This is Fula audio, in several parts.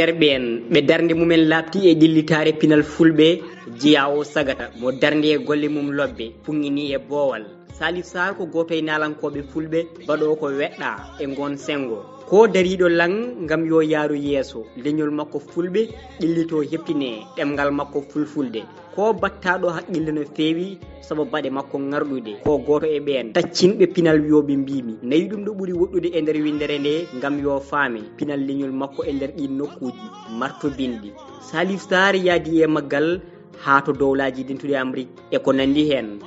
nder ɓen ɓe darde mumen labti e dillitare pinal fulɓe jiya o sagata mo darde e golle mum lobbe puŋŋini e boowal. Salif Sarr ko goto e nalankoɓe fulɓe baɗo ko weɗɗa e gon sengo ko dariɗo lang ngam yo yaaru yeeso leñol makko fulɓe ɗillito heppine ɗemgal makko fulfulde ko battaɗo haqqille no feewi saabu baɗe makko ngarɗude ko goto e ɓen taccinɓe pinal wiyoɓe mbimi nayi ɗum ɗo ɓuuri woɗɗude e nder windere nde ngam yo faame pinal leñol makko e nder ɗin nokkuji marto bindi. Salif Sarr yaadi e maggal ha to dowlaji dentude Amérique e ko nandi hen.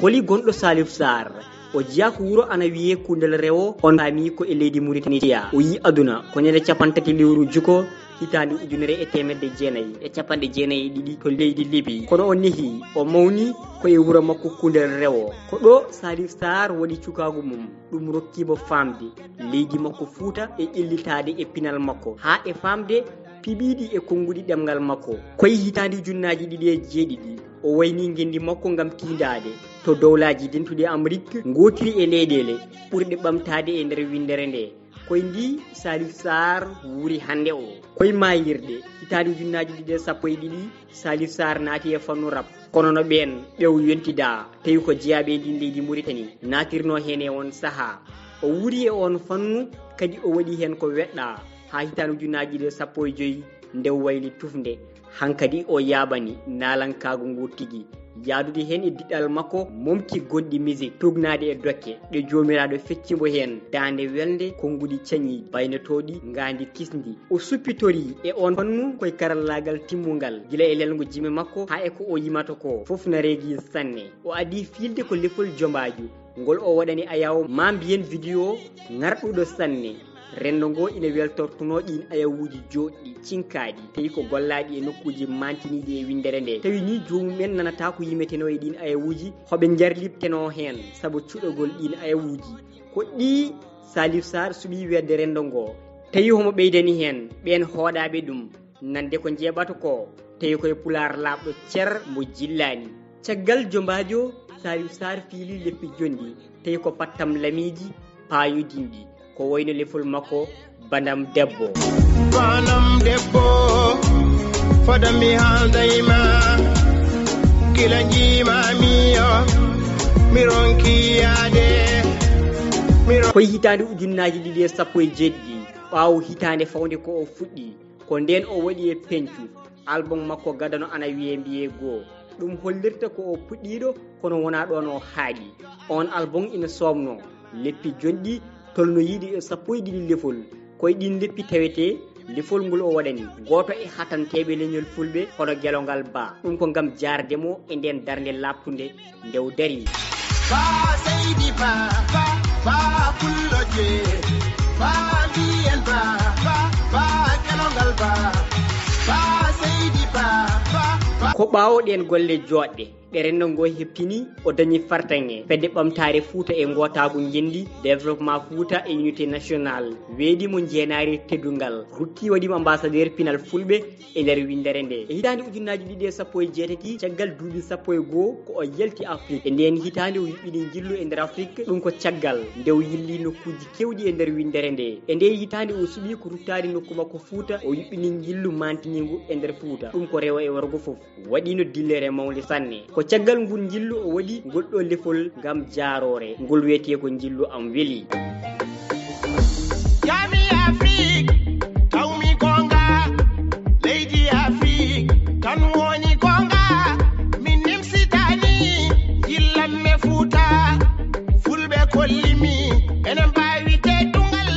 Holi gonɗo Salif Sarr o jiya ko wuro ana wiye Koundel Rewo on faami ko e leydi Mauritania o yi aduna ko ñande 30 lewru juko hitande 1992 to leydi Libi kono o nehi o mawni ko e wuro makko Koundel Rewo ko ɗo Salif Sarr waɗi cukagu mum ɗum rokkimo famde leydi makko Fouta e illitade e pinal makko ha e famde piɓiɗi e konngudi ɗemgal makko koye hitande 2007 o wayni gendi makko ngam tindade to dowlaji dentude Amérique gotiri e leyɗele ɓurɗe ɓamtade e nder windere nde koye ndi Salif Sarr wuri hande o koye mayirɗe hitande 2012 Salif Sarr naati e fannu rap kono no ɓen ɓew yontida tawi ko jeeyaɓe ndin leydi Mauritanie natirno hen e on saaha o wuri e on fannu kadi o waɗi hen ko weɗɗa ha hitande 2015 nde wayli tufde hankadi o yaɓani nalankago ngu tigui yaadude hen e diɗɗal makko momti gonɗi musique tugnade e dokke ɗe jomiraɗo feccimo hen dande welde konngudi cañi baynetoɗi ngandi kisdi o suppitori e on fannu koye karallagal timmugal guila e lelgo jime makko ha e ko o yimata ko foof na reegi sanne o adi filde ko lefol jombaju ngol o waɗani ayaw ma mbiyen vidéo ngarɗuɗo sanne rendo ngo ina weltortuno ɗin ayawuji joɗɗi cinkaɗi tawi ko gollaɗi e nokkuji mantiniɗi e windere nde tawi ni jomumen nanata ko yimeteno e ɗin ayawuji hoɓe jarlipteno hen saabu cuɗogol ɗin ayawuji ko ɗi Salif Sarr suɓi wedde rendo ngo tawi homo ɓeydani hen ɓen hoɗaɓe ɗum nande ko jeeɓata ko tawi koye pular labɗo cer mo jillani caggal jombajo Salif Sarr fiili leppi jondi tawi ko pattam lamiji payodinɗi ko wayno lefol makko banam debbo fadami haldayma kila jimamiyo mironkiyade koye hitande 2017 ɓawo hitande fawde ko o fuɗɗi ko nden o waɗi e pencu album makko gadano ana wiye mbiye goo ɗum hollirta ko o puɗɗiɗo kono wona ɗon o haaɗi on album ina somno leppi jonɗi tolno yiɗi e 12 lefol koye ɗin leppi tawete lefol ngol o waɗani goto e hatanteɓe leñol fulɓe hono guelongal ba ɗum ko gam jardemo e nden darde laptude ndew dari ba seydi ba pulloje ba mbiyen ba guelongal ba seydi ba ko ɓawoɗen golle joɗɗe ɗe rendo ngo heppini o dañi fartange fedde ɓamtare Fouta e gotagu jendi développement Fouta e unité nationale weedimo jeenari teddungal rutti waɗimo ambassadeur pinal fulɓe e nder windere nde e hitande 2018 caggal duuɓi 11 ko o yalti Afrique e nden hitande o yuɓɓini jillu e nder Afrique ɗum ko caggal nde o yilli nokkuji kewɗi e nder windere nde e nde hitande o suuɓi ko ruttade nokku makko Fouta o yuɓɓini jillu mantinigu e nder Fouta ɗum ko rewo e worgo foof waɗino dillere mawde sanne ko caggal ngun jillu o waɗi goɗɗo lefol ngam jaarore ngol wiyete ko jillu am weli yami Afrique tawmi gonga leydi Afrique tan woni gonga min nimsitani yillamme Fouta fulɓe kollimi enen mbawi teddungal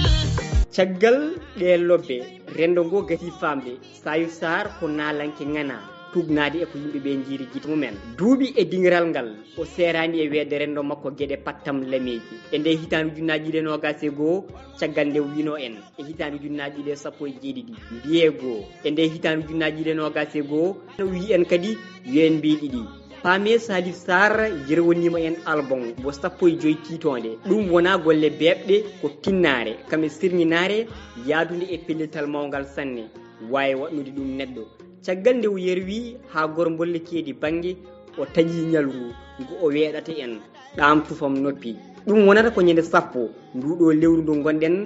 caggal ɗe lobbe rendo ngo gati famde Salif Sarr ko nalanke ngana tugnade e ko yimɓe ɓe jiiri gite mumen duuɓi e dingiral ngal o serani e weede rendo makko gueɗe pattam lameji e nde hitande 2021 caggal nde wino en e hitande 2017 mbiye goo e nde hitande 2021 no wi en kadi yo en mbiɗiɗi paame Salif Sarr jirwonima en album mo 15 titonde ɗum wona golle beɓɗe ko tinnare kame sirñinare yaadude e pellital mawgal sanne wawi waɗnude ɗum neɗɗo caggal nde o yerwi ha gor bolle keedi banggue o taƴi ñalru ngu o weeɗata en ɗam tufam noppi ɗum wonata ko ñande sappo nduɗo lewru ndu gonɗen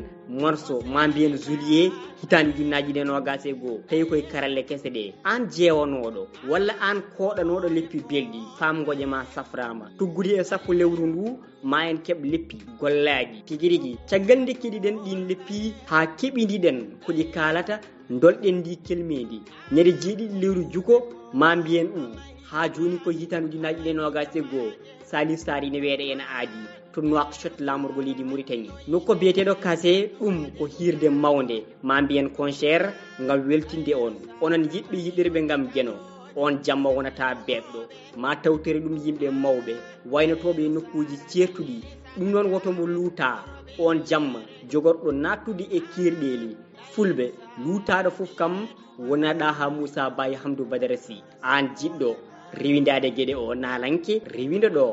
marso ma mbiyen juillet hitande junnaji ɗe nogas e goho tawi koye karalle kese ɗe an jewanoɗo walla an koɗanoɗo leppi belɗi fam goƴe ma saframa tuggude e sappo lewru ndu ma en keeb leppi gollaɗi tigui rigui caggal nde keɗiɗen ɗin leppi ha keɓidiɗen koɗi kalata dolɗen ndi kelmedi ñande jeeɗiɗi lewru juko ma mbiyen ha joni ko hitande junnaji ɗe nogas e goho Salif Sary ne weeɗa ene aadi to Nouakchott lamorgo leydi Mauritanie nokko biyeteɗo kase ɗum ko hirde mawde ma mbiyen concert ngam weltinde on onon yiɓɓe yiɗirɓe ngam jeno on jamma wonata beɓɗo ma tawtere ɗum yimɓe mawɓe waynotoɓe nokkuji certuɗi ɗum noon wotomo luuta on jamma jogorɗo nattude e kirɗeli fulɓe luutaɗo foof kam wonaɗa ha Moussa Baye Hamdou Badara Sy an jiɗɗo rewindade gueɗe o nalanke rewinde ɗo